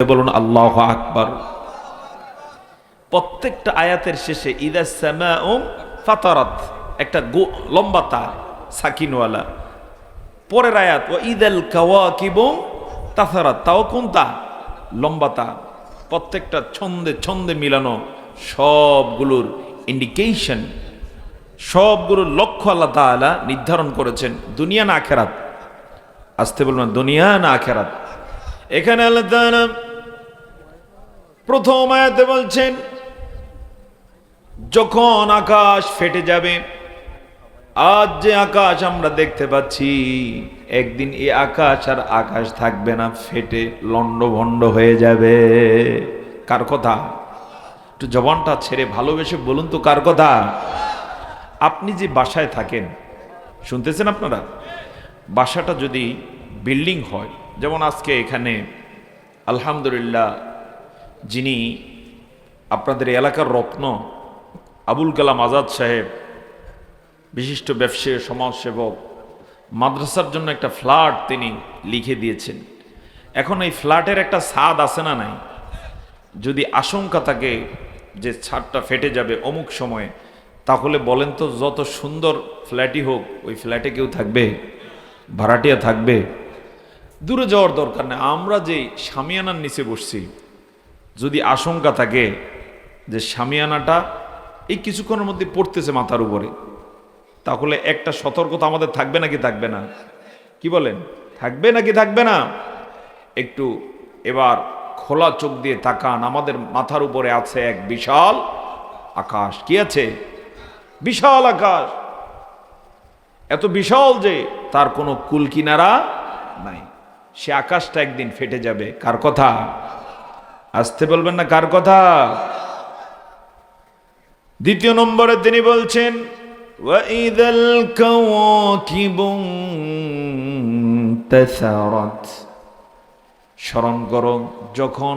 বলুন আল্লাহু আকবার। প্রত্যেকটা আয়াতের শেষে ইদা সামাউ ফাতারাত একটা লম্বা তার সাকিনওয়ালা। পরের আয়াত ও ইদাল কাওয়াকিবু তাসারাত, তাও কোনটা লম্বা তার। প্রত্যেকটা ছন্দে ছন্দে মিলানো, সবগুলোর ইন্ডিকেশন, সবগুলোর লক্ষ্য আল্লাহ তাআলা নির্ধারণ করেছেন দুনিয়া না আখিরাত। আসতে বলুন দুনিয়া না আখিরাত। এখানে আল্লাহ তাআলা প্রথম আয়াতে বলছেন যখন আকাশ ফেটে যাবে, আজ যে আকাশ আমরা দেখতে পাচ্ছি একদিন এই আকাশ আর আকাশ থাকবে না, ফেটে লন্ডভন্ড হয়ে যাবে। কার কথা? একটু জবানটা ছেড়ে ভালোবেসে বলুন তো কার কথা? আপনি যে বাসায় থাকেন, শুনতেছেন আপনারা? বাসাটা যদি বিল্ডিং হয়, যেমন আজকে এখানে আলহামদুলিল্লাহ যিনি আপনাদের এলাকার রত্ন আবুল কালাম আজাদ সাহেব, বিশিষ্ট ব্যবসায়ী, সমাজসেবক, মাদ্রাসার জন্য একটা ফ্ল্যাট তিনি লিখে দিয়েছেন। এখন এই ফ্ল্যাটের একটা ছাদ আছে না নাই? যদি আশঙ্কা থাকে যে ছাদটা ফেটে যাবে অমুক সময়ে, তাহলে বলেন তো যত সুন্দর ফ্ল্যাটই হোক ওই ফ্ল্যাটে কেউ থাকবে? ভাড়াটিয়া থাকবে? দূরে যাওয়ার দরকার নেই। আমরা যে শামিয়ানার নিচে বসছি, যদি আশঙ্কা থাকে যে শামিয়ানাটা এই কিছুক্ষণের মধ্যে পড়তেছে মাথার উপরে, তাহলে একটা সতর্কতা আমাদের থাকবে নাকি থাকবে না? কি বলেন, থাকবে নাকি থাকবে না? একটু এবার খোলা চোখ দিয়ে তাকান, আমাদের মাথার উপরে আছে এক বিশাল আকাশ। কি আছে? বিশাল আকাশ। এত বিশাল যে তার কোনো কুল কিনারা নাই। সে আকাশটা একদিন ফেটে যাবে। কার কথা? আসতে বলবেন না কার কথা? দ্বিতীয় নম্বরে তিনি বলছেন ওয়াইদাল কাওয়াকিবু তাসারাত, স্মরণ করো যখন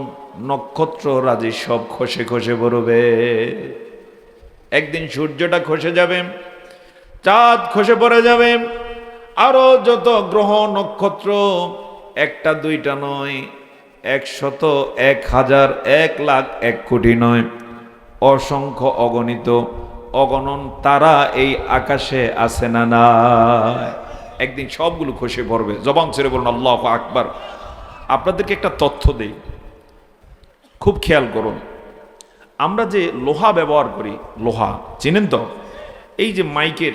নক্ষত্র রাজি সব খসে খসে পড়বে। একদিন সূর্যটা খসে যাবে, চাঁদ খসে পড়ে যাবে, আরো যত গ্রহ নক্ষত্র, একটা দুইটা নয়, 100, 1000, 1,00,000, 1 কোটি নয়, অসংখ্য অগণিত অগণন তারা এই আকাশে আছে না নাই? একদিন সবগুলো খসে পড়বে। জবান ছেড়ে বলুন আল্লাহু আকবার। আপনাদেরকে একটা তথ্য দেই, খুব খেয়াল করুন। আমরা যে লোহা ব্যবহার করি, লোহা চিনেন তো? এই যে মাইকের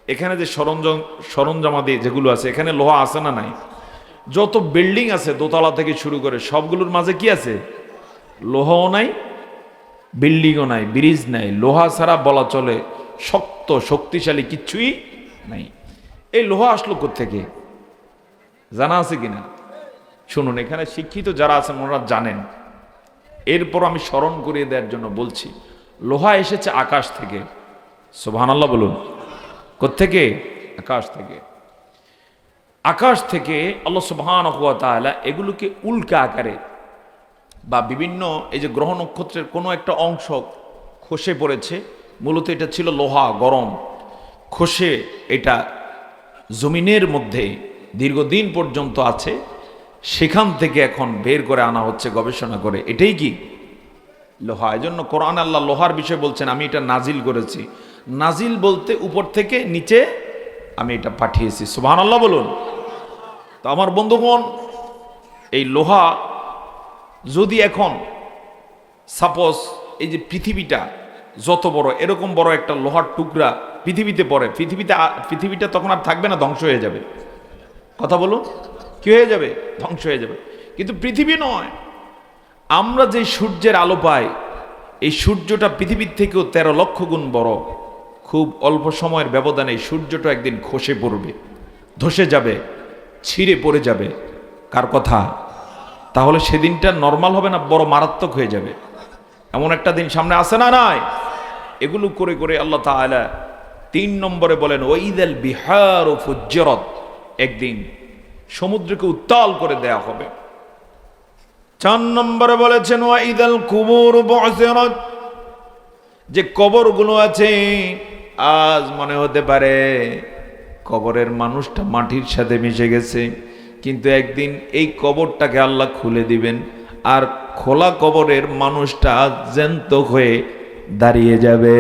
এখানে যে সরঞ্জামাদি যেগুলো আছে, এখানে লোহা আছে না নাই? যত বিল্ডিং আছে দোতলা থেকে শুরু করে সবগুলোর মাঝে কি আছে? লোহাও নাই, বিল্ডিংও নাই, ব্রিজ নাই। লোহা ছাড়া বলা চলে শক্ত শক্তিশালী কিচ্ছুই নাই। এই লোহা আসলো কোত্থেকে জানা আছে কিনা? শুনুন, এখানে শিক্ষিত যারা আছেন ওনারা জানেন, এরপর আমি স্মরণ করিয়ে দেওয়ার জন্য বলছি। লোহা এসেছে আকাশ থেকে। সুবহানাল্লাহ বলুন। কোত্থেকে? আকাশ থেকে। আকাশ থেকে আল্লাহ সুবহানাহু ওয়া তাআলা এগুলোকে উল্কা আকারে বা বিভিন্ন এই যে গ্রহ নক্ষত্রের কোনো একটা অংশ খসে পড়েছে, মূলত এটা ছিল লোহা, গরম খসে এটা জমিনের মধ্যে দীর্ঘদিন পর্যন্ত আছে, সেখান থেকে এখন বের করে আনা হচ্ছে গবেষণা করে। এটাই কি? লোহা। এই জন্য কোরআন আল্লাহ লোহার বিষয় বলছেন আমি এটা নাজিল করেছি। নাজিল বলতে উপর থেকে নিচে আমি এটা পাঠিয়েছি। সুবহানাল্লাহ বলুন। তো আমার বন্ধুগণ, এই লোহা যদি এখন সাপোজ এই যে পৃথিবীটা যত বড়, এরকম বড় একটা লোহার টুকরা পৃথিবীতে পড়ে, পৃথিবীটা তখন আর থাকবে না, ধ্বংস হয়ে যাবে। কথা বলুন, কি হয়ে যাবে? ধ্বংস হয়ে যাবে। কিন্তু পৃথিবী নয়, আমরা যে সূর্যের আলো পাই, এই সূর্যটা পৃথিবীর থেকেও 13 লক্ষ গুণ বড়। খুব অল্প সময়ের ব্যবধানে এই সূর্যটা একদিন খসে পড়বে, ধসে যাবে, ছিঁড়ে পড়ে যাবে। কার কথা? তাহলে সেদিনটা নর্মাল হবে না, বড় মারাত্মক হয়ে যাবে। এমন একটা দিন সামনে আসে না নাই? এগুলো করে করে আল্লাহ তাআলা 3 নম্বরে বলেন ওয়াইদাল বিহারু ফুজ্জিরাত, একদিন সমুদ্রকে উত্তাল করে দেয়া হবে। 4 নম্বরে বলেছেন ওয়াইদাল কুবুর বু'সিরাত, যে কবরগুলো আছে আজ মনে হতে পারে কবরের মানুষটা মাটির সাথে মিশে গেছে, কিন্তু একদিন এই কবরটাকে আল্লাহ খুলে দিবেন, আর খোলা কবরের মানুষটা জ্যান্ত হয়ে দাঁড়িয়ে যাবে।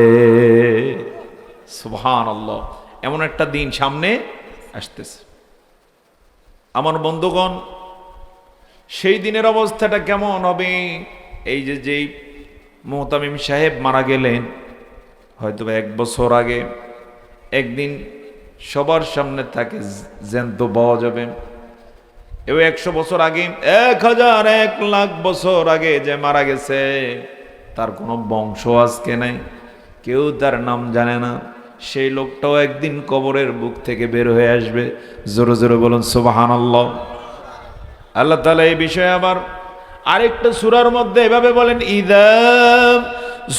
সুবহানাল্লাহ, এমন একটা দিন সামনে আসতেছে। আমার বন্ধুগণ, সেই দিনের অবস্থাটা কেমন হবে? এই যে যেই মুহতামিম সাহেব মারা গেলেন হয়তো 1 বছর আগে, একদিন সবার সামনে তাকে জ্যান্ত পাওয়া যাবে। এবার 100 বছর আগে, 1000 1 লাখ বছর আগে যে মারা গেছে, তার কোনো বংশ আজকে নাই, কেউ তার নাম জানে না। সেই লোকটাও একদিন কবরের বুক থেকে বের হয়ে আসবে। জোরে জোরে বলুন সুবহানাল্লাহ। আল্লাহ তাআলা এই বিষয়ে আবার আরেকটা সূরার মধ্যে এভাবে বলেন, ইযা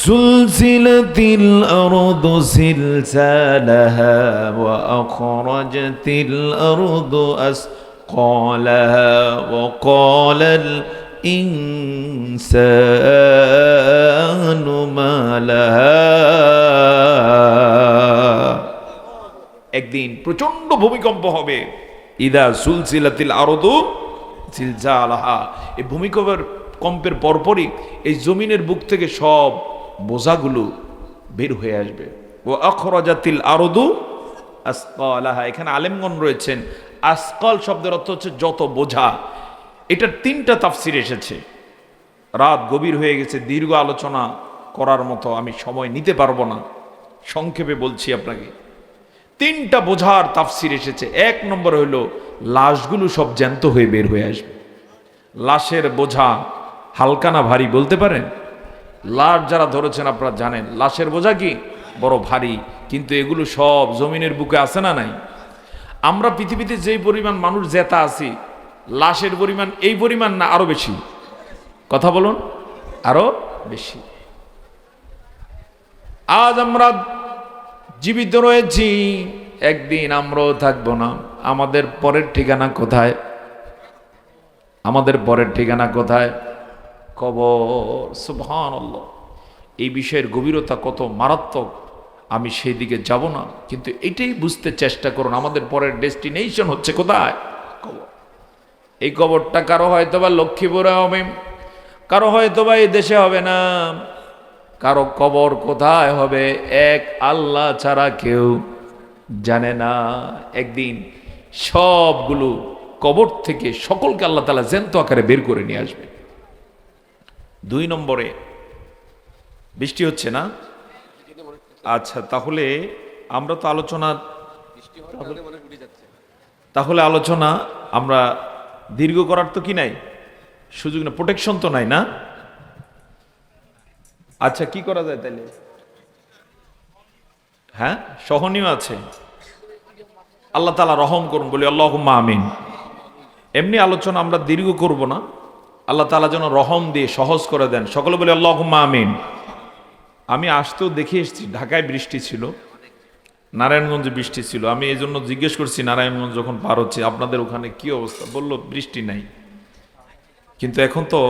যুলজিলাতিল আরদু জিলজালাহা ওয়া আখরাজাতিল আরদু আসকালাহা ওয়া ক্বালাল ইনসানু মা লাহা। একদিন প্রচন্ড ভূমিকম্প হবে। ইদা সুলসিলাতিল আরদু জিলজালাহা। এই ভূমিকম্পের পরপরই এই জমিনের বুক থেকে সব বোঝাগুলো বের হয়ে আসবে। ও আখরাজাতিল আরদু আসকালাহা। এখানে আলেমগণ রয়েছেন, আসকাল শব্দের অর্থ হচ্ছে যত বোঝা। এটার 3টা তাফসির এসেছে। রাত গভীর হয়ে গেছে, দীর্ঘ আলোচনা করার মতো আমি সময় নিতে পারবো না, সংক্ষেপে বলছি আপনাকে। 3টা বোঝার তাফসির এসেছে। 1 নম্বর হইল লাশগুলো সব জ্যান্ত হয়ে বের হয়ে আসবে। লাশের বোঝা হালকা না ভারী বলতে পারেন? লাশ যারা ধরেছেন আপনারা জানেন লাশের বোঝা কি বড় ভারী, কিন্তু এগুলো সব জমিনের বুকে আছে না নাই? আমরা পৃথিবীতে যেই পরিমাণ মানুষ জেতা আছি, লাশের পরিমাণ এই পরিমাণ না আরো বেশি? কথা বলুন, আরো বেশি। আজ আমরা জীবিত রয়েছি, একদিন আমরাও থাকবো না। আমাদের পরের ঠিকানা কোথায়? আমাদের পরের ঠিকানা কোথায়? কবর। সুবহানাল্লাহ। এই বিষয়ের গভীরতা কত মারাত্মক আমি সেই দিকে যাব না, কিন্তু এটাই বুঝতে চেষ্টা করুন, আমাদের পরের ডেস্টিনেশন হচ্ছে কোথায়? কবর। এই কবরটা কারো হয়তো বা লক্ষ্মীপুরে হবে, কারো হয়তো বা এই দেশে হবে না, কারো কবর কোথায় হবে এক আল্লাহ ছাড়া কেউ জানে না। একদিন সবগুলো কবর থেকে সকলকে আল্লাহ তাআলা জ্যান্ত আকারে বের করে নিয়ে আসবে। 2 নম্বরে, বৃষ্টি হচ্ছে না? আচ্ছা, তাহলে আমরা তো আলোচনা, তাহলে আলোচনা আমরা দীর্ঘ করার তো কি নাই সুযোগ, না প্রোটেকশন তো নাই না? আচ্ছা, কি করা যায় তাহলে? হ্যাঁ, সহনীয় আছে। আল্লাহ তাআলা রহম করুন, বলি আল্লাহুম্মা আমিন। এমনি আলোচনা আমরা দীর্ঘ করব না, আল্লাহ তাআলা যেন রহম দিয়ে সহজ করে দেন। সকলে বলি আল্লাহুম্মা আমিন। আমি আসতেও দেখে এসেছি, ঢাকায় বৃষ্টি ছিল, নারায়ণগঞ্জে বৃষ্টি ছিল। আমি এই জন্য জিজ্ঞেস করছি নারায়ণগঞ্জ যখন পার হচ্ছে আপনাদের ওখানে কি অবস্থা, বললো বৃষ্টি নাই। কিন্তু এখন তো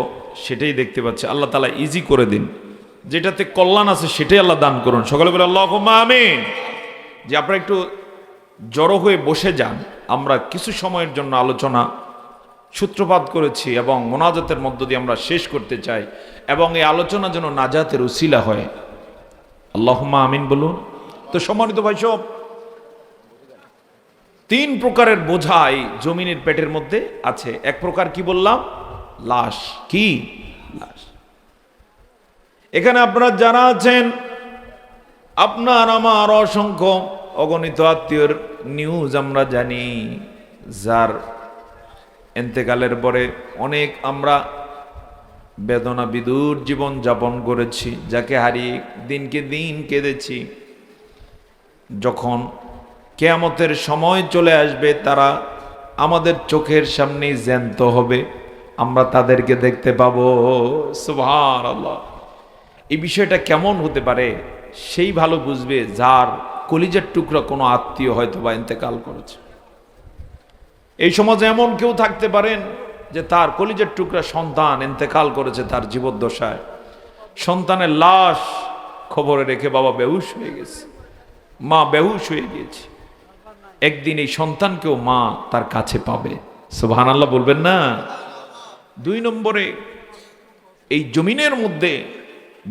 সেটাই দেখতে পাচ্ছি। আল্লাহ তাআলা ইজি করে দিন, যেটাতে কল্যাণ আছে সেটাই আল্লাহ দান করুন। সকলে বলে আল্লাহুম্মা আমিন। যে আপনারা একটু জড়ো হয়ে বসে যান, আমরা কিছু সময়ের জন্য আলোচনা সূত্রপাত করেছি এবং মোনাজাতের মধ্য দিয়ে আমরা শেষ করতে চাই, এবং এই আলোচনা যেন নাজাতের উসিলা হয়। আল্লাহুম্মা আমিন বলুন। তো সম্মানিত ভাই সব, 3 প্রকারের বোঝা এই জমিনের পেটের মধ্যে আছে। এক প্রকার কি বললাম? লাশ। কি? লাশ। এখানে আপনারা যারা আছেন, আপনার আমার অসংখ্য অগণিত আত্মীয়র নিউজ আমরা জানি, যার এন্তেকালের পরে অনেক আমরা বেদনা বিদুর জীবন যাপন করেছি, যাকে হারিয়ে দিনকে দিন কেঁদেছি। যখন কিয়ামতের সময় চলে আসবে, তারা আমাদের চোখের সামনেই জ্যান্ত হবে, আমরা তাদেরকে দেখতে পাবো। সুবহানাল্লাহ। এই বিষয়টা কেমন হতে পারে সেই ভালো বুঝবে যার কলিজার টুকরা কোনো আত্মীয় হয়তো বা ইন্তেকাল করেছে। এই সমাজে এমন কেউ থাকতে পারেন যে তার কলিজার টুকরা সন্তান ইন্তেকাল করেছে তার জীবদ্দশায়, সন্তানের লাশ খবরে রেখে বাবা বেহুশ হয়ে গেছে, মা বেহুশ হয়ে গিয়েছে। একদিন এই সন্তানকেও মা তার কাছে পাবে। সুবহানাল্লাহ বলবেন না? 2 নম্বরে, এই জমিনের মধ্যে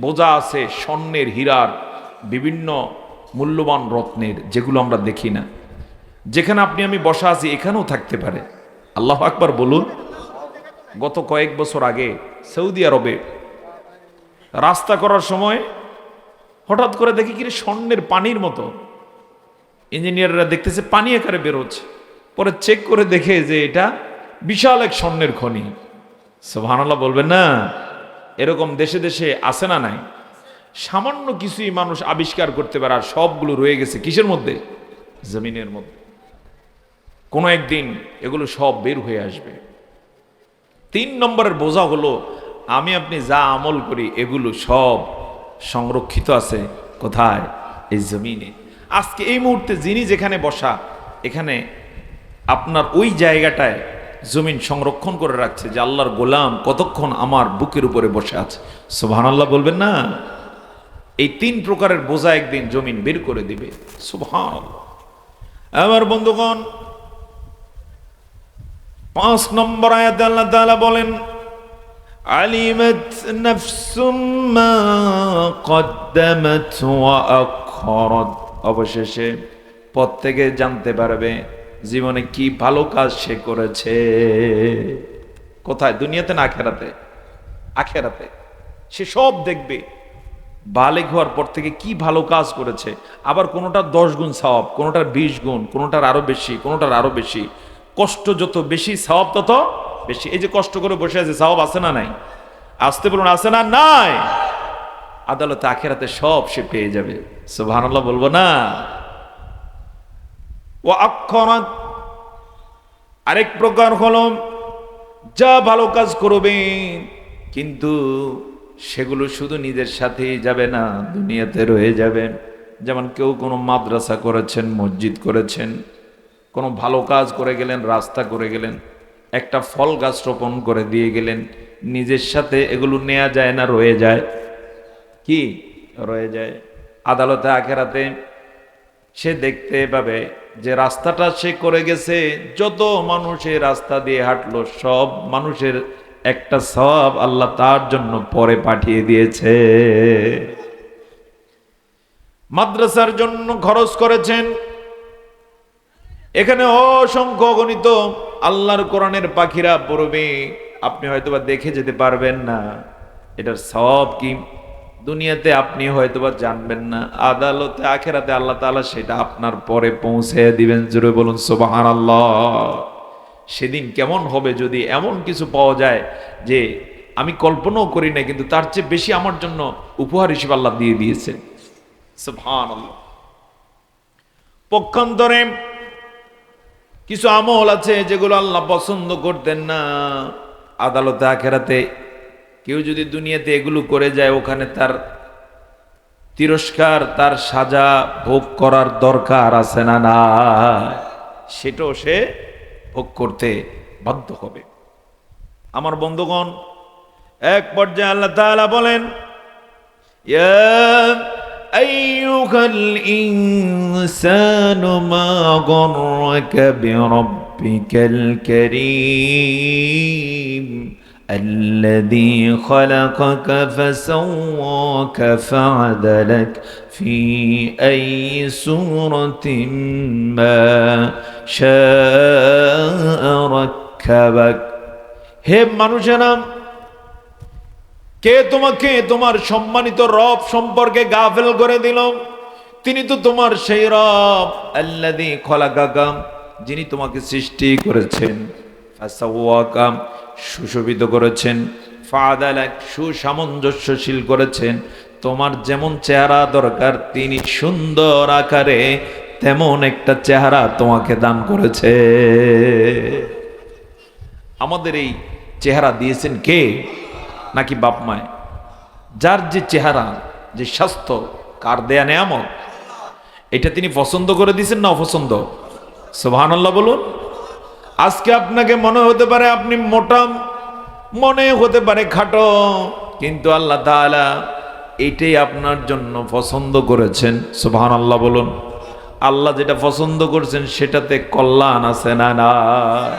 বোঝা আছে স্বর্ণের, হীরার, বিভিন্ন মূল্যবান রত্নের, যেগুলো আমরা দেখি না। যেখানে আপনি আমি বসা আছি এখানেও থাকতে পারে। আল্লাহ আকবার বলুন। গত কয়েক বছর আগে সৌদি আরবে রাস্তা করার সময় হঠাৎ করে দেখি কি স্বর্ণের পানির মতো, ইঞ্জিনিয়াররা দেখতেছে পানি আকারে বেরোচ্ছে, পরে চেক করে দেখে যে এটা বিশাল এক স্বর্ণের খনি। সুবহানাল্লাহ বলবেন না? এরকম দেশে দেশে আছে না নাই? সামান্য কিছুই মানুষ আবিষ্কার করতে পারে, আর সবগুলো রয়ে গেছে কিসের মধ্যে? জমিনের মধ্যে। কোনো একদিন এগুলো সব বের হয়ে আসবে। 3 নম্বরের বোঝা হলো আমি আপনি যা আমল করি এগুলো সব সংরক্ষিত আছে কোথায়? এই জমিনে। আজকে এই মুহূর্তে যিনি যেখানে বসা, এখানে আপনার ওই জায়গাটায় জমিন সংরক্ষণ করে রাখছে যে আল্লাহর গোলাম কতক্ষণ আমার বুকের উপরে বসে আছে। সুবহানাল্লাহ বলবেন না? এই 3 প্রকারের বোঝা একদিন জমিন বের করে দিবে। সুবহানাল্লাহ। আমার বন্ধুগণ, 5 নম্বর আয়াতে আল্লাহ তাআলা বলেন, আলিমাত নাফসুম মা কদ্দামাত ওয়া আখখারাত। অবশেষে প্রত্যেকে জানতে পারবে জীবনে কি ভালো কাজ সে করেছে। কোথায়? দুনিয়াতে না আখিরাতে? আখিরাতে সে সব দেখবে। বালেগ হওয়ার পর থেকে কি ভালো কাজ করেছে। আবার কোনোটার 10 গুণ সওয়াব, কোনোটার 20 গুণ, কোনোটার আরো বেশি, কোনোটার আরো বেশি। কষ্ট যত বেশি সওয়াব তত বেশি। এই যে কষ্ট করে বসে আছে, সওয়াব আছে না নাই? আসতে বলুন, আছে না নাই? আদালতে আখিরাতে সব সে পেয়ে যাবে। সুবহানাল্লাহ বলবো না? ওয়া আখখারাত, আরেক প্রকার হলো যা ভালো কাজ করবে কিন্তু সেগুলো শুধু নিজের সাথেই যাবে না, দুনিয়াতে রয়ে যাবে। যেমন কেউ কোনো মাদ্রাসা করেছেন, মসজিদ করেছেন, কোনো ভালো কাজ করে গেলেন, রাস্তা করে গেলেন, একটা ফল গাছ রোপণ করে দিয়ে গেলেন, নিজের সাথে এগুলো নেওয়া যায় না, রয়ে যায়? কি রয়ে যায়? আদালতে আখিরাতে সে দেখতে পাবে যে রাস্তাটা সে করে গেছে, যত মানুষ এই রাস্তা দিয়ে হাঁটলো সব মানুষের একটা সওয়াব আল্লাহ তার জন্য পরে পাঠিয়ে দিয়েছে। মাদ্রাসার জন্য খরচ করেছেন, এখানে অসংখ্য গণিত আল্লাহর কোরআনের পাখিরা পড়বে, আপনি হয়তোবা দেখে যেতে পারবেন না, এটার সওয়াব কি দুনিয়াতে আপনি হয়তোবা জানবেন না, আদালতে আখিরাতে আল্লাহ তাআলা সেটা আপনার পরে পৌঁছে দিবেন। জোরে বলুন সুবহানাল্লাহ। সেদিন কেমন হবে যদি এমন কিছু পাওয়া যায় যে আমি কল্পনাও করি না, কিন্তু তার চেয়ে বেশি আমার জন্য উপহার হিসেবে আল্লাহ দিয়ে দিয়েছে। সুবহানাল্লাহ। পক্ষান্তরে কিছু আমল আছে যেগুলো আল্লাহ পছন্দ করতেন না। আদালতে আখিরাতে কেউ যদি দুনিয়াতে এগুলো করে যায়, ওখানে তার তিরস্কার, তার সাজা ভোগ করার দরকার আছে না? না, সেটাও সে ভোগ করতে বাধ্য হবে। আমার বন্ধুগণ, এক পর্যায়ে আল্লাহ তাআলা বলেন, ইয়া আইয়ুহাল ইনসানু মা গররাকা বিরাব্বিকাল কারীম الذي خلقك فسواك فعدلك في أي سورة ما شاء ركبك। হে মানুষেরা, কে তোমাকে তোমার সম্মানিত রব সম্পর্কে গাফেল করে দিল? তিনি তো তোমার সেই রব, আল্লাযী খলাকাকা, যিনি তোমাকে সৃষ্টি করেছেন, ফাসাওয়াকা, সুশোভিত করেছেন, ফাদালাক, সুসামঞ্জস্যশীল করেছেন। তোমার যেমন চেহারা দরকার তিনি সুন্দর আকারে তেমন একটা চেহারা তোমাকে দান করেছে। আমাদের এই চেহারা দিয়েছেন কে? নাকি বাপ মায়? যার যে চেহারা, যে স্বাস্থ্য, কার দেয়া নেয়ামত, এটা তিনি পছন্দ করে দিয়েছেন না অপছন্দ? সুবহানাল্লাহ বলুন। আজকে আপনাকে মনে হতে পারে আপনি মোটা, মনে হতে পারে খাটো, কিন্তু আল্লাহ তাআলা এটাই আপনার জন্য পছন্দ করেছেন। সুবহানাল্লাহ বলুন। আল্লাহ যেটা পছন্দ করছেন সেটাতে কল্যাণ আছে না? নাই?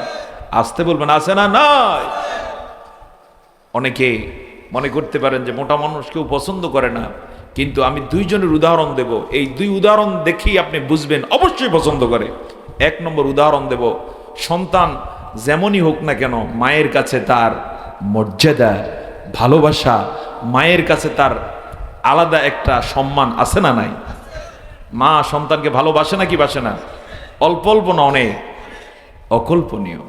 আসতে বলবেন, আছে না? নাই? অনেকে মনে করতে পারেন যে মোটা মানুষ কেউ পছন্দ করে না, কিন্তু আমি দুইজনের উদাহরণ দেব, এই দুই উদাহরণ দেখেই আপনি বুঝবেন অবশ্যই পছন্দ করে। এক নম্বর উদাহরণ দেব, সন্তান যেমনই হোক না কেন মায়ের কাছে তার মর্যাদা, ভালোবাসা, মায়ের কাছে তার আলাদা একটা সম্মান আছে না নাই? মা সন্তানকে ভালোবাসে না কি বাসে না? অল্প অল্প না, অনেক, অকল্পনীয়।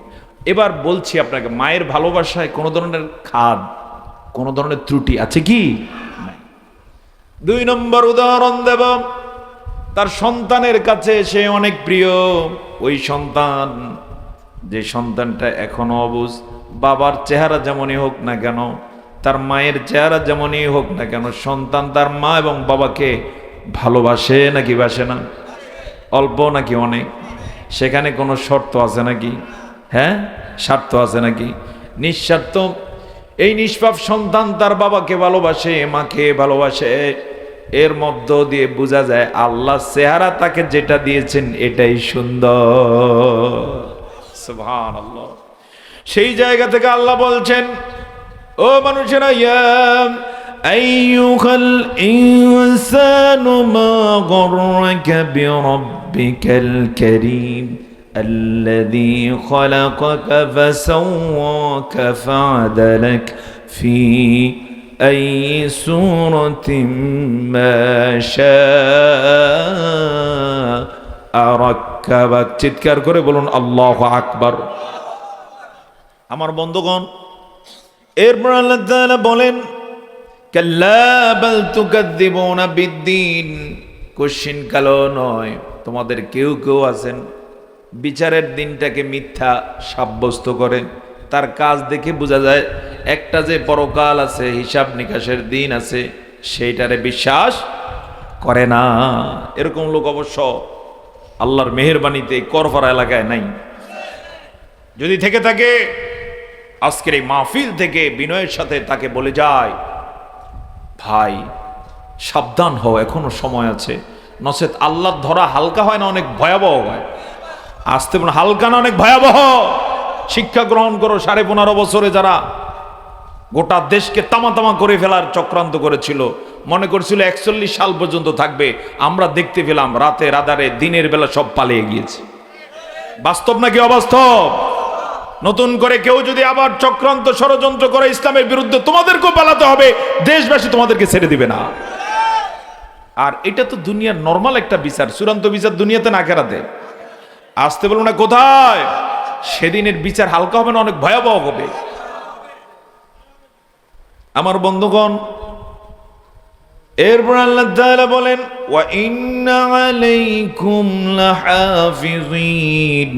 এবার বলছি আপনাকে, মায়ের ভালোবাসায় কোনো ধরনের খাদ, কোনো ধরনের ত্রুটি আছে কি? দুই নম্বর উদাহরণ দেব, তার সন্তানের কাছে সে অনেক প্রিয়। ওই সন্তান, যে সন্তানটা এখনো অবুঝ, বাবার চেহারা যেমনই হোক না কেন, তার মায়ের চেহারা যেমনই হোক না কেন, সন্তান তার মা এবং বাবাকে ভালোবাসে নাকি বাসে না? অল্প নাকি অনেক? সেখানে কোনো শর্ত আছে নাকি? হ্যাঁ, স্বার্থ আছে নাকি? নিঃস্বার্থ এই নিষ্পাপ সন্তান তার বাবাকে ভালোবাসে, মাকে ভালোবাসে। এর মধ্য দিয়ে বোঝা যায় আল্লাহ চেহারা তাকে যেটা দিয়েছেন এটাই সুন্দর। সুবহানাল্লাহ। সেই জায়গা থেকে আল্লাহ বলছেন, ও মানুষেরা, ইয়া আইয়ুহাল ইনসানু মা গররাকা বিরাব্বিকাল কারীম الذي خلقك فسواك فعدلك في أي سورة ما شاء ركبك। চিৎকার করে বলুন আল্লাহু আকবার। আমার বন্ধুগণ, এরপর আল্লাহ তাআলা বলেন, কাল্লা বাল তুকাদ্দিবুনা বিদ্দিন, কোশ্চিন কালো নয়, তোমাদের কেউ কেউ আছেন বিচারের দিনটাকে মিথ্যা সাব্যস্ত করে। তার কাজ দেখে বোঝা যায় একটা যে পরকাল আছে, হিসাব নিকাশের দিন আছে, সেইটারে বিশ্বাস করে না। এরকম লোক অবশ্য আল্লাহর মেহেরবানিতে করফারা এলাকায় নাই। যদি থেকে থাকে, আজকের এই মাহফিল থেকে বিনয়ের সাথে তাকে বলে যায়, ভাই সাবধান হও, এখনো সময় আছে, নচেত আল্লাহর ধরা হালকা হয় না, অনেক ভয়াবহ হয়। আসতে হালকা না, অনেক ভয়াবহ। শিক্ষা গ্রহণ করো। 15.5 বছরে যারা গোটা দেশকে তামা করে ফেলার চক্রান্ত করেছিল, মনে করছিল 41 সাল পর্যন্ত থাকবে, আমরা দেখতে পেলাম রাতে রাদারে দিনের বেলা সব পালিয়ে গিয়েছে। বাস্তব নাকি অবাস্তব? নতুন করে কেউ যদি আবার চক্রান্ত ষড়যন্ত্র করে ইসলামের বিরুদ্ধে, তোমাদেরকেও পালাতে হবে, দেশবাসী তোমাদেরকে ছেড়ে দিবে না। আর এটা তো দুনিয়ার নরমাল একটা বিচার, চূড়ান্ত বিচার দুনিয়াতে না আখিরাতে। আসতে বলবো না কোথায়? সেদিনের বিচার হালকা হবে না, অনেক ভয়াবহ হবে। আমার বন্ধুগণ, এরপর আল্লাহ তাআলা বলেন, ওয়া ইন্না আলাইকুম লাহাফিজিন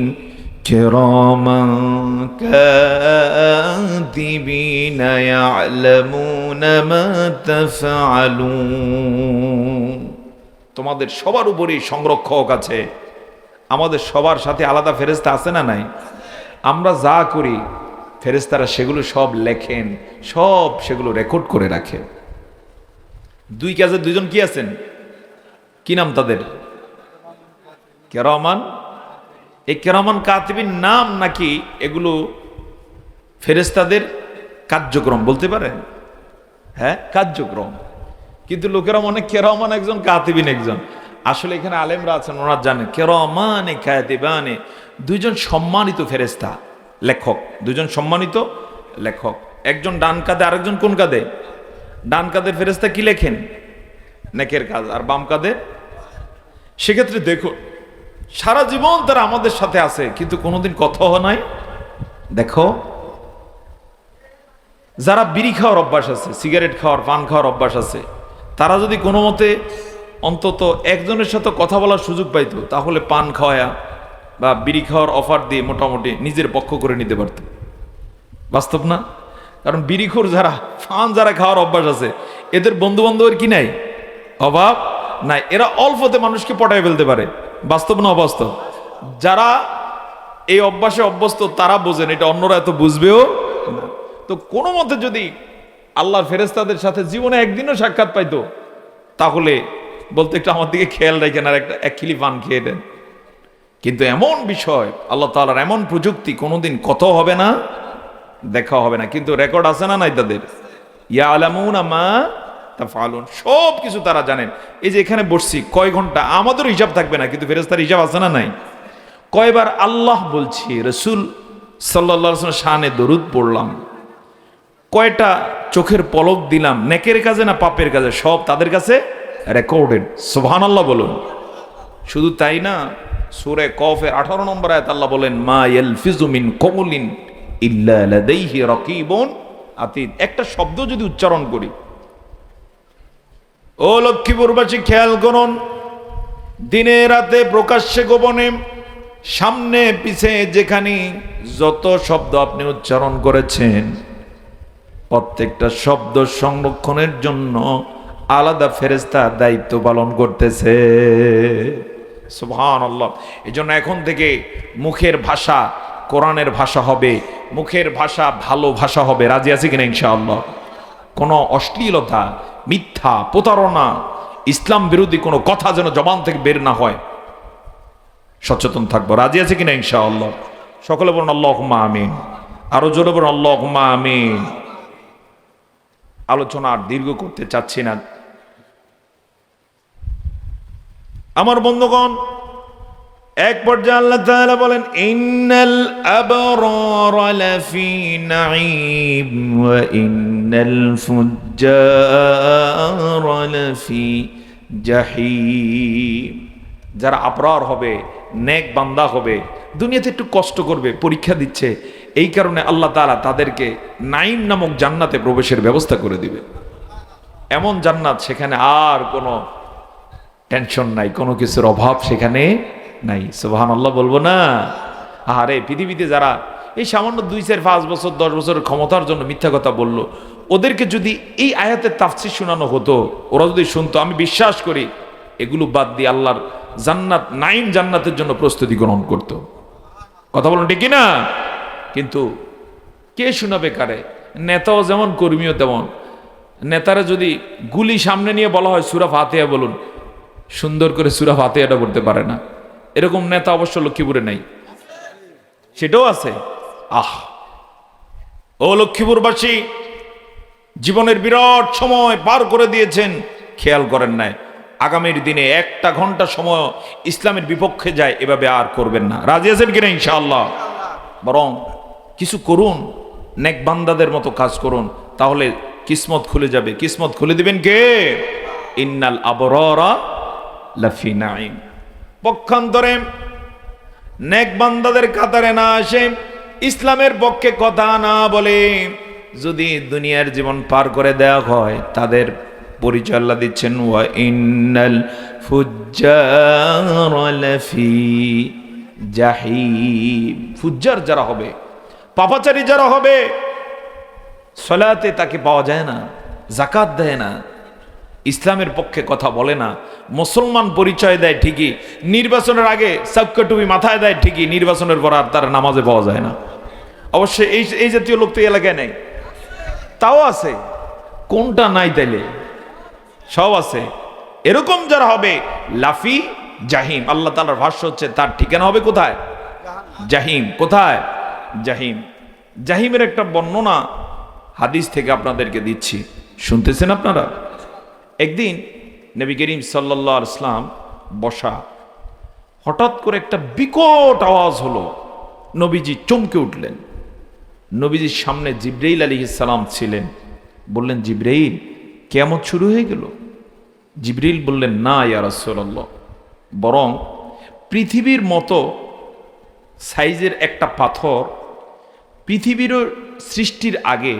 কিরামান কাতিবিনা ইয়ালামুনা মা তাফআলুন। তোমাদের সবার উপরই সংরক্ষক আছে। আমাদের সবার সাথে আলাদা ফেরেশতা আছে না নাই? আমরা যা করি ফেরেশতারা সেগুলো সব লেখেন, সব সেগুলো রেকর্ড করে রাখেন। দুই কাজে দুইজন কি আছেন? কি নাম তাদের? কেরামান। এই কেরামান কাতিবিন নাম নাকি এগুলো ফেরেশতাদের কার্যক্রম বলতে পারেন? হ্যাঁ, কার্যক্রম। কিন্তু লোকেরা মনে কেরামান একজন, কাতিবিন একজন। আসলে এখানে আলেমরা আছেন, ওনারা জানেন কেরামানে কাতিবানে দুইজন সম্মানিত ফেরেশতা, লেখক, দুইজন সম্মানিত লেখক। একজন ডান কাঁধে, আরেকজন কোন কাঁধে? ডান কাঁধের ফেরেশতা কি লেখেন? নেকের কাজ। আর বাম কাঁধে? সেক্ষেত্রে দেখো, সারা জীবন তারা আমাদের সাথে আছে, কিন্তু কোনোদিন কথা নাই। দেখো, যারা বিড়ি খাওয়ার অভ্যাস আছে, সিগারেট খাওয়ার, পান খাওয়ার অভ্যাস আছে, তারা যদি কোনো মতে অন্তত একজনের সাথে কথা বলার সুযোগ পাইতো, তাহলে পান খাওয়া বা বিড়ি খাওয়ার অফার দিয়ে মোটামুটি নিজের পক্ষ করে নিতে পারত। বাস্তব না? কারণ বিড়িখোর যারা, পান যারা খাওয়ার অভ্যাস আছে, এদের বন্ধু বান্ধবের কি নাই? অভাব নাই। এরা অল্পতে মানুষকে পটায় ফেলতে পারে। বাস্তব না অবাস্তব? যারা এই অভ্যাসে অভ্যস্ত তারা বোঝেন, এটা অন্যরা এত বুঝবেও না। তো কোনো মতে যদি আল্লাহর ফেরেশতাদের সাথে জীবনে একদিনও সাক্ষাৎ পাইতো, তাহলে বলতে একটু আমার দিকে খেয়াল রাখেন আর এক খিলি পান খেয়ে দেন। কিন্তু এমন বিষয়, আল্লাহ তাআলার এমন প্রযুক্তি, কোনোদিন কথা হবে না, দেখা হবে না, কিন্তু রেকর্ড আছে না নাই তাদের? ইয়ালামুনা মা তাফআলুন, সব কিছু তারা জানেন। এই যে এখানে বসছি কয় ঘন্টা আমাদের হিসাব থাকবে না, কিন্তু ফেরেশতার হিসাব আছে না নাই? কয়বার আল্লাহ বলছি, রাসূল সাল্লাল্লাহু আলাইহি ওয়াসাল্লাম শানে দরুদ পড়লাম, কয়টা চোখের পলক দিলাম, নেকের কাজে না পাপের কাজে, সব তাদের কাছে রেকর্ডেড। সুবহানাল্লাহ বলুন। শুধু তাই না, সূরা কফের 18 নম্বর আয়াত আল্লাহ বলেন, মা ইয়ালফিজু মিন কওলিন ইল্লা লাদাইহি রাকিবুন আতীদ। একটা শব্দ যদি উচ্চারণ করি, ও লক্ষ্মীপুরবাসী খেয়াল করুন, দিনে রাতে প্রকাশ্যে গোপনে সামনে পিছে যেখানে যত শব্দ আপনি উচ্চারণ করেছেন, প্রত্যেকটা শব্দ সংরক্ষণের জন্য আলাদা ফেরেশতা দায়িত্ব পালন করতেছে। সুবহানাল্লাহ। এই জন্য এখন থেকে মুখের ভাষা কোরআনের ভাষা হবে, মুখের ভাষা ভালো ভাষা হবে। রাজি আছে কিনা ইনশাআল্লাহ? কোনো অশ্লীলতা, মিথ্যা, প্রতারণা, ইসলাম বিরোধী কোনো কথা যেন জবান থেকে বের না হয়, সচেতন থাকবো। রাজি আছে কিনা ইনশাআল্লাহ? সকলে বলুন আল্লাহুম্মা আমিন। আরো জোরে বলুন আল্লাহুম্মা আমিন। আলোচনা আর দীর্ঘ করতে চাচ্ছি না আমার বন্ধুগণ। এক পর্যায়ে আল্লাহ তাআলা বলেন, ইন্নাল আবরারা লাফি নাঈম ওয়া ইন্নাল ফুজ্জারা লাফি জাহিম। যারা আবরার হবে, নেক বান্দা হবে, দুনিয়াতে একটু কষ্ট করবে, পরীক্ষা দিচ্ছে, এই কারণে আল্লাহ তাআলা তাদেরকে নাঈম নামক জান্নাতে প্রবেশের ব্যবস্থা করে দিবে। এমন জান্নাত, সেখানে আর কোনো টেনশন নাই, কোনো কিছুর অভাব সেখানে নাই। সুবহানাল্লাহ বলবো না? আরে পৃথিবীতে যারা এই সামান্য 2, 4, 5 বছর 10 বছরের ক্ষমতার জন্য মিথ্যা কথা বলল, ওদেরকে যদি এই আয়াতের তাফসীর শোনানো হতো, ওরা যদি শুনতো, আমি বিশ্বাস করি এগুলো বাদ দিয়ে আল্লাহর জান্নাত, নাঈম জান্নাতের জন্য প্রস্তুতি গ্রহণ করত। কথা বলুন ঠিক না? কিন্তু কে শোনাবে কারে? নেতাও যেমন, কর্মীও তেমন। নেতারা যদি গুলি সামনে নিয়ে বলা হয় সূরা ফাতিহা বলুন, সুন্দর করে সূরা ফাতিহাটা পড়তে পারে না। এরকম নেতা অবশ্য লক্ষ্মীপুরে নাই, সেটাও আছে। ও লক্ষ্মীপুরবাসী, জীবনের বিরাট সময় পার করে দিয়েছেন, খেয়াল করেন নাই। আগামীর দিনে 1টা ঘন্টা সময় ইসলামের বিপক্ষে যায়, এভাবে আর করবেন না। রাজি আছেন কিনা ইনশাআল্লাহ? বরং কিছু করুন, নেক বান্দাদের মতো কাজ করুন, তাহলে কিসমত খুলে যাবে। কিসমত খুলে দিবেন কে? ইন্নাল আবরারা লাফি নাঈম। পক্ষান্তরে নেক বান্দাদের কাতারে না আসে, ইসলামের পক্ষে কথা না বলে যদি দুনিয়ার জীবন পার করে দেওয়া হয়, তাদের পরিচয় আল্লাহ দিচ্ছেন, ওয়া ইন্নাল ফুজ্জারা লাফি জাহিম। ফুজ্জার যারা হবে, পাপাচারী যারা হবে, সালাতে তাকে পাওয়া যায় না, যাকাত দেয় না, ইসলামের পক্ষে কথা বলে না, মুসলমান পরিচয় দেয় ঠিকই, নির্বাচনের আগে সাক্কা টুপি মাথায় দেয় ঠিকই, নির্বাচনের পর আর তার নামাজে পাওয়া যায় না। অবশ্যই এই জাতীয় লোক তো এলাকায় নেই, তাও আছে। কোনটা নাই তাইলে? সব আছে। এরকম যারা হবে লাফি জাহিম, আল্লাহ তাআলার ভাষ্য হচ্ছে তার ঠিকানা হবে কোথায়? জাহিম। কোথায়? জাহিম। জাহিমের একটা বর্ণনা হাদিস থেকে আপনাদেরকে দিচ্ছি, শুনতেছেন আপনারা? একদিন নবী করিম সাল্লাল্লাহু আলাইহি ওয়াসাল্লাম বসা, হঠাৎ করে একটা বিকট আওয়াজ হলো, নবীজি চমকে উঠলেন। নবীজির সামনে জিবরাইল আলাইহিস সালাম ছিলেন। বললেন, জিবরাইল, কিয়ামত শুরু হয়ে গেল? জিবরাইল বললেন, না ইয়া রাসূলুল্লাহ, বরং পৃথিবীর মতো সাইজের একটা পাথর পৃথিবীর সৃষ্টির আগে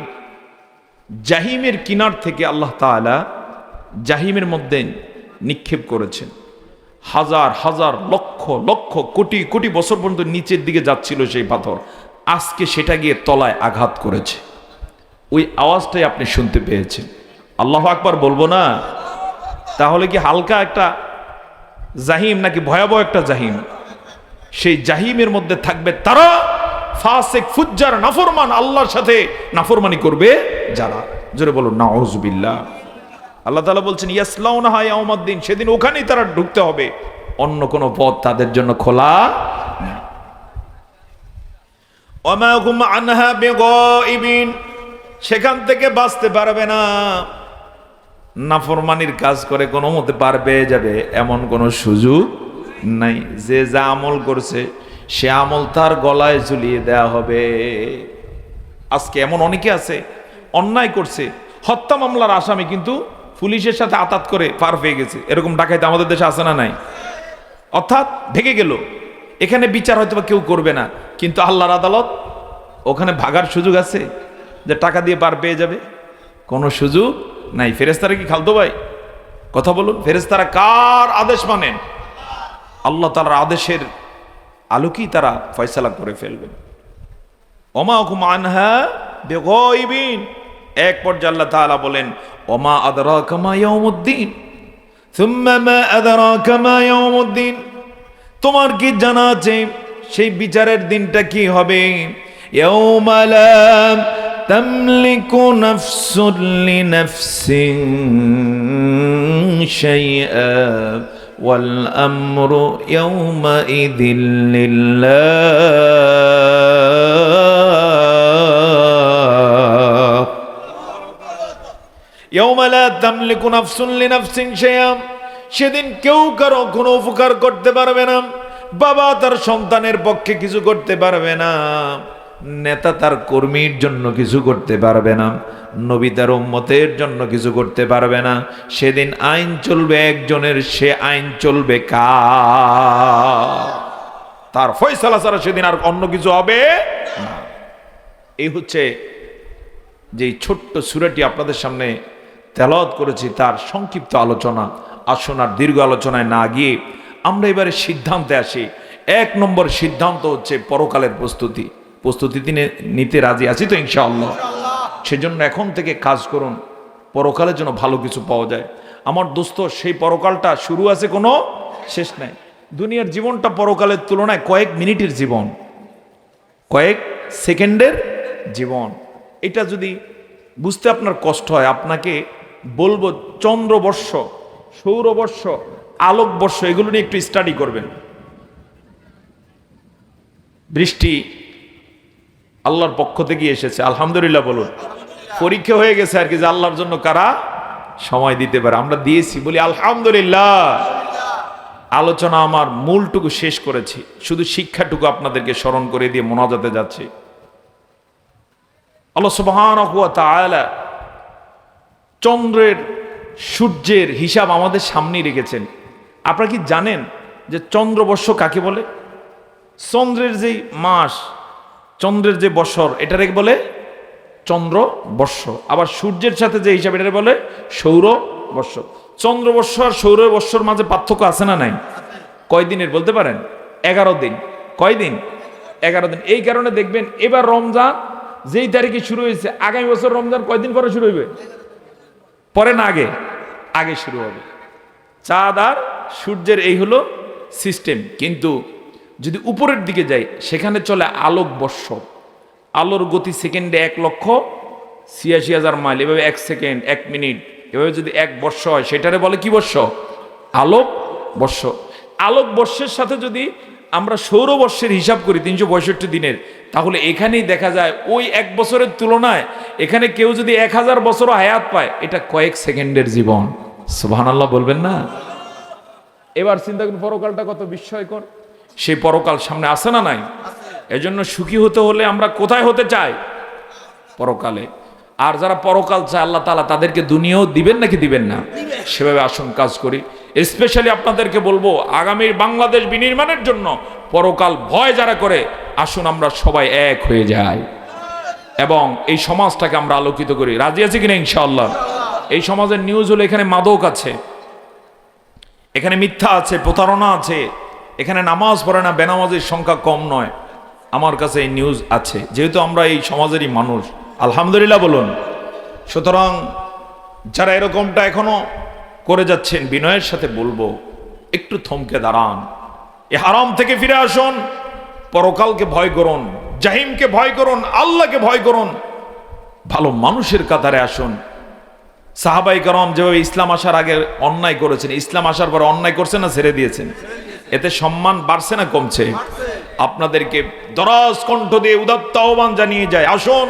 জাহিমের কিনার থেকে আল্লাহ তাআলা জাহিমের মধ্যে নিক্ষেপ করেছেন। হাজার হাজার লক্ষ লক্ষ কোটি কোটি বছর পর্যন্ত নিচের দিকে যাচ্ছিল সেই পাথর, আজকে সেটা গিয়ে তলায় আঘাত করেছে। ওই আওয়াজটাই আপনি শুনতে পেয়েছেন। আল্লাহু আকবার বলবো না? তাহলে কি হালকা একটা জাহিম নাকি ভয়াবহ একটা জাহিম? সেই জাহিমের মধ্যে থাকবে তারা ফাসিক, ফুজ্জার, নাফরমান, আল্লাহর সাথে নাফরমানি করবে যারা। জোরে বলুন নাউযুবিল্লাহ। আল্লাহ তাআলা বলছেন, ইয়াসলাউনাহা ইয়াউমাদ্দিন, সেদিন ওখানেই তারা ঢুকতে হবে, অন্য কোনো পথ তাদের জন্য খোলা নেই। ওয়ামা হুম আনহা বিগাইবিন, সেখান থেকে বাঁচতে পারবে না। নাফরমানির কাজ করে কোনো মতে পার পেয়ে যাবে এমন কোনো সুযোগ নাই। যে যা আমল করছে সে আমল তার গলায় ঝুলিয়ে দেয়া হবে। আজকে এমন অনেকে আছে অন্যায় করছে, হত্যা মামলার আসামি, কিন্তু পুলিশের সাথে আতাত করে পার পেয়ে গেছে। এরকম ডাকাইতে আমাদের দেশে আছে না নাই? অর্থাৎ ঢেকে গেল, এখানে বিচার হয়তো বা কেউ করবে না, কিন্তু আল্লাহর আদালত, ওখানে ভাগার সুযোগ আছে যে টাকা দিয়ে পার পেয়ে যাবে? কোনো সুযোগ নাই। ফেরেশতারা কি খালতো ভাই? কথা বলুন, ফেরেশতারা কার আদেশ মানেন? আল্লাহ তাআলার আদেশের আলোকেই তারা ফয়সালা করে ফেলবেন। ওমা হুকুম আনহা বিগাইবিন। এক পর্যায়ে আল্লাহ তাআলা বলেন, ওমা আদরাকা মা ইয়াউমুদ্দিন, সুম্মা মা আদরাকা মা ইয়াউমুদ্দিন। তোমার কি জানা আছে সেই বিচারের দিনটা কি হবে? ইয়াউমা লা তামলিকু নাফসুন লিনাফসিন শাইআ ওয়াল আমরু ইয়াউমাইযিন লিল্লাহ। ইয়াউমা লা তামলিকু নাফসুন লিনাফসিন শাইআ। সেদিন কেউ কারো কোনো উপকার করতে পারবে না। বাবা তার সন্তানের পক্ষে কিছু করতে পারবে না, নেতা তার কর্মীর জন্য কিছু করতে পারবে না, নবী তার উম্মতের জন্য কিছু করতে পারবে না। সেদিন আইন চলবে একজনের, সে আইন চলবে কার? তার ফয়সালা ছাড়া সেদিন আর অন্য কিছু হবে না। এই হচ্ছে যে ছোট্ট সূরাটি আপনাদের সামনে তেলাওয়াত করেছি, তার সংক্ষিপ্ত আলোচনা। আসুন আর দীর্ঘ আলোচনায় না গিয়ে আমরা এবারে সিদ্ধান্তে আসি। এক নম্বর সিদ্ধান্ত হচ্ছে পরকালের প্রস্তুতি। প্রস্তুতি নিতে রাজি আছি তো ইনশাআল্লাহ? সেজন্য এখন থেকে কাজ করুন, পরকালের জন্য ভালো কিছু পাওয়া যায়। আমার দোস্ত, সেই পরকালটা শুরু আছে, কোনো শেষ নাই। দুনিয়ার জীবনটা পরকালের তুলনায় কয়েক মিনিটের জীবন, কয়েক সেকেন্ডের জীবন। এটা যদি বুঝতে আপনার কষ্ট হয়, আপনাকে বলবো চন্দ্রবর্ষ, সৌরবর্ষ, আলোকবর্ষ, এগুলো নিয়ে একটু স্টাডি করবেন। বৃষ্টি আল্লাহর পক্ষ থেকে এসেছে, আলহামদুলিল্লাহ বলুন। পরীক্ষা হয়ে গেছে আর কি, যে আল্লাহর জন্য কারা সময় দিতে পারে। আমরা দিয়েছি, বলি আলহামদুলিল্লাহ। আলোচনা আমার মূলটুকু শেষ করেছি, শুধু শিক্ষাটুকু আপনাদেরকে স্মরণ করে দিয়ে মোনাজাতে যাচ্ছে। আল্লাহ সুবহানাহু ওয়া তাআলা চন্দ্রের, সূর্যের হিসাব আমাদের সামনেই রেখেছেন। আপনারা কি জানেন যে চন্দ্রবর্ষ কাকে বলে? চন্দ্রের যে মাস, চন্দ্রের যে বছর, এটাকে বলে চন্দ্রবর্ষ। আবার সূর্যের সাথে যে হিসাব, এটাকে বলে সৌরবর্ষ। চন্দ্রবর্ষ আর সৌরবর্ষর মাঝে পার্থক্য আছে না নাই? কয় দিনের বলতে পারেন? 11 দিন। কয় দিন? 11 দিন। এই কারণে দেখবেন এবার রমজান যেই তারিখে শুরু হয়েছে, আগামী বছর রমজান কয়দিন পরে শুরু হইবে? পরে না আগে? আগে শুরু হবে। চাঁদ আর সূর্যের এই হলো সিস্টেম। কিন্তু যদি উপরের দিকে যাই, সেখানে চলে আলোক বর্ষ। আলোর গতি সেকেন্ডে 1,86,000 মাইল। এভাবে 1 সেকেন্ড, 1 মিনিট, এভাবে যদি 1 বর্ষ হয়, সেটারে বলে কি বর্ষ? আলোক বর্ষ। আলোক বর্ষের সাথে যদি আমরা সৌরবর্ষের হিসাব করি 365 দিনের, তাহলে এখানেই দেখা যায় ওই 1 বছরের তুলনায় এখানে কেউ যদি 1000 বছরও হায়াত পায়, এটা কয়েক সেকেন্ডের জীবন। সুবহানাল্লাহ বলবেন না? এবার চিন্তা করুন পরকালটা কত বিস্ময়কর। সেই পরকাল সামনে আসে না নাই? এজন্য সুখী হতে হলে আমরা কোথায় হতে চাই? পরকালে। আর যারা পরকাল চায় আল্লাহ তাআলা তাদেরকে দুনিয়াও দিবেন নাকি দিবেন না? সেভাবে আসুন কাজ করি। স্পেশালি আপনাদেরকে বলবো, আগামী বাংলাদেশ বিনির্মাণের জন্য পরকাল ভয় যারা করে, আসুন আমরা সবাই এক হয়ে যাই এবং এই সমাজটাকে আমরা আলোকিত করি। রাজি আছে কিনা ইনশাআল্লাহ? এই সমাজের নিউজ হলো এখানে মাদক আছে, এখানে মিথ্যা আছে, প্রতারণা আছে, এখানে নামাজ পড়ে না, বেনামাজের সংখ্যা কম নয়। আমার কাছে এই নিউজ আছে, যেহেতু আমরা এই সমাজেরই মানুষ, আলহামদুলিল্লাহ বলুন। সুতরাং যারা এরকমটা এখনো করে যাচ্ছেন, বিনয়ের সাথে বলবো একটু থমকে দাঁড়ান, এ হারাম থেকে ফিরে আসুন, পরকালকে ভয় করুন, জাহিমকে ভয় করুন, আল্লাহকে ভয় করুন, ভালো মানুষের কাতারে আসুন। সাহাবাই کرام যেভাবে ইসলাম আসার আগে অন্যায় করেছেন, ইসলাম আসার পর অন্যায় করছেন না ছেড়ে দিয়েছেন? এতে সম্মান বাড়ছে না কমছে? আপনাদেরকে দরাজ কণ্ঠ দিয়ে উদাত্ত আহ্বান জানিয়ে যায়, আসুন